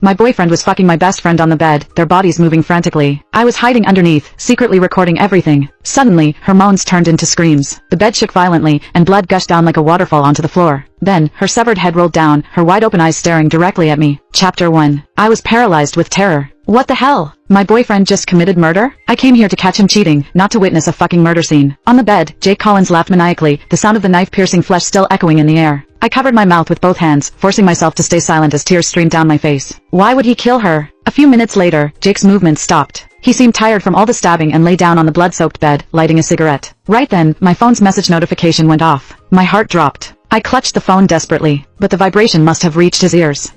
My boyfriend was fucking my best friend on the bed, their bodies moving frantically. I was hiding underneath, secretly recording everything. Suddenly, her moans turned into screams. The bed shook violently, and blood gushed down like a waterfall onto the floor. Then, her severed head rolled down, her wide-open eyes staring directly at me. Chapter 1. I was paralyzed with terror. What the hell? My boyfriend just committed murder? I came here to catch him cheating, not to witness a fucking murder scene. On the bed, Jake Collins laughed maniacally, the sound of the knife-piercing flesh still echoing in the air. I covered my mouth with both hands, forcing myself to stay silent as tears streamed down my face. Why would he kill her? A few minutes later, Jake's movements stopped. He seemed tired from all the stabbing and lay down on the blood-soaked bed, lighting a cigarette. Right then, my phone's message notification went off. My heart dropped. I clutched the phone desperately, but the vibration must have reached his ears.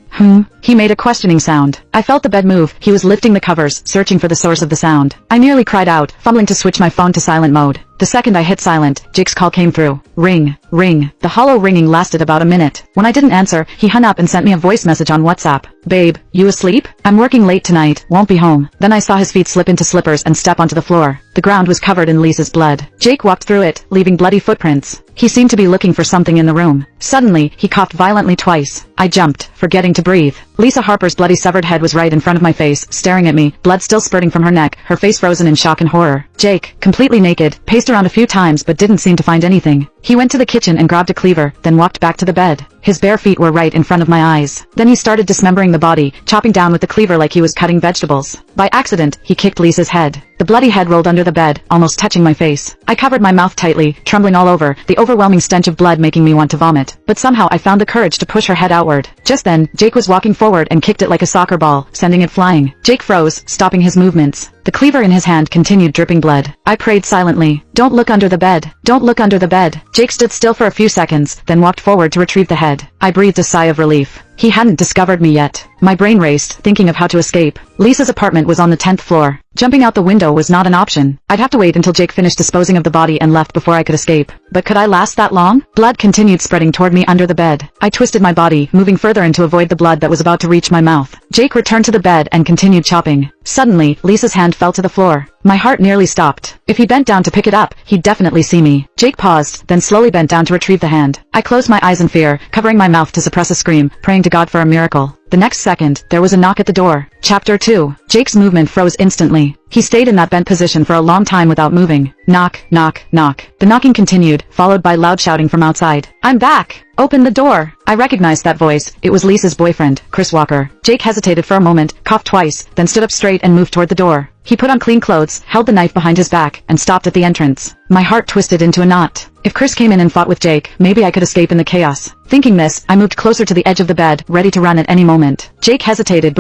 He made a questioning sound. I felt the bed move. He was lifting the covers, searching for the source of the sound. I nearly cried out, fumbling to switch my phone to silent mode. The second I hit silent, Jake's call came through. Ring, ring. The hollow ringing lasted about a minute. When I didn't answer, he hung up and sent me a voice message on WhatsApp. Babe, you asleep? I'm working late tonight, won't be home. Then I saw his feet slip into slippers and step onto the floor. The ground was covered in Lisa's blood. Jake walked through it, leaving bloody footprints. He seemed to be looking for something in the room. Suddenly, he coughed violently twice. I jumped, forgetting to breathe. Lisa Harper's bloody severed head was right in front of my face, staring at me, blood still spurting from her neck, her face frozen in shock and horror. Jake, completely naked, paced around a few times but didn't seem to find anything. He went to the kitchen and grabbed a cleaver, then walked back to the bed. His bare feet were right in front of my eyes. Then he started dismembering the body, chopping down with the cleaver like he was cutting vegetables. By accident, he kicked Lisa's head. The bloody head rolled under the bed, almost touching my face. I covered my mouth tightly, trembling all over, the overwhelming stench of blood making me want to vomit. But somehow I found the courage to push her head outward. Just then, Jake was walking forward and kicked it like a soccer ball, sending it flying. Jake froze, stopping his movements. The cleaver in his hand continued dripping blood. I prayed silently. Don't look under the bed. Don't look under the bed. Jake stood still for a few seconds, then walked forward to retrieve the head. I breathed a sigh of relief. He hadn't discovered me yet. My brain raced, thinking of how to escape. Lisa's apartment was on the 10th floor. Jumping out the window was not an option. I'd have to wait until Jake finished disposing of the body and left before I could escape. But could I last that long? Blood continued spreading toward me under the bed. I twisted my body, moving further in to avoid the blood that was about to reach my mouth. Jake returned to the bed and continued chopping. Suddenly, Lisa's hand fell to the floor. My heart nearly stopped. If he bent down to pick it up, he'd definitely see me. Jake paused, then slowly bent down to retrieve the hand. I closed my eyes in fear, covering my mouth to suppress a scream, praying to God for a miracle. The next second, there was a knock at the door. Chapter 2. Jake's movement froze instantly. He stayed in that bent position for a long time without moving. Knock, knock, knock. The knocking continued, followed by loud shouting from outside. I'm back! Open the door! I recognized that voice. It was Lisa's boyfriend, Chris Walker. Jake hesitated for a moment, coughed twice, then stood up straight and moved toward the door. He put on clean clothes, held the knife behind his back, and stopped at the entrance. My heart twisted into a knot. If Chris came in and fought with Jake, maybe I could escape in the chaos. Thinking this, I moved closer to the edge of the bed, ready to run at any moment. Jake hesitated